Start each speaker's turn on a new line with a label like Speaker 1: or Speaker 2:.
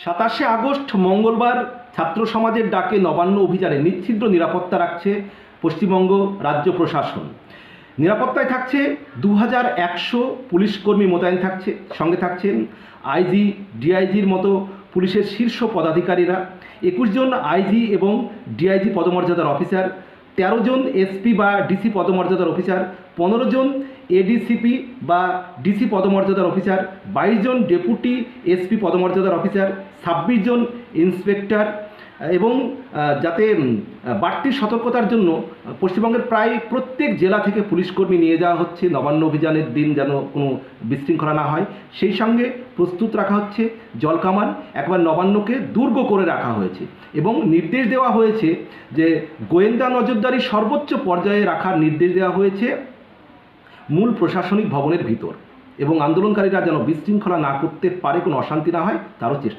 Speaker 1: 27 August মঙ্গলবার ছাত্র সমাজের ডাকে নবান্ন অভিযানে নিচ্ছিদ্র নিরাপত্তা রাখছে পশ্চিমবঙ্গ রাজ্য প্রশাসন। নিরাপত্তায় থাকছে 2100 পুলিশকর্মী মোতায়েন থাকছে, সঙ্গে থাকছেন আইজি, ডিআইজির মতো পুলিশের শীর্ষ পদাধিকারীরা, 21 জন আইজি এবং ডিআইজি পদমর্যাদার অফিসার, 13 জন এসপি বা ডিসি পদমর্যাদার অফিসার, 15 জন এডিসিপি বা ডিসি পদমর্যাদার অফিসার, 22 জন ডেপুটি এসপি পদমর্যাদার অফিসার, 26 জন ইন্সপেক্টর এবং যাতে বাড়তি সতর্কতার জন্য পশ্চিমবঙ্গের প্রায় প্রত্যেক জেলা থেকে পুলিশকর্মী নিয়ে যাওয়া হচ্ছে নবান্ন অভিযানের দিন যেন কোনো বিশৃঙ্খলা না হয়। সেই সঙ্গে প্রস্তুত রাখা হচ্ছে জলকামান, একবার নবান্নকে দুর্গ করে রাখা হয়েছে এবং নির্দেশ দেওয়া হয়েছে যে গোয়েন্দা নজরদারি সর্বোচ্চ পর্যায়ে রাখার নির্দেশ দেওয়া হয়েছে মূল প্রশাসনিক ভবনের ভিতর, এবং আন্দোলনকারীরা যেন বিশৃঙ্খলা না করতে পারে, কোনো অশান্তি না হয় তারও চেষ্টা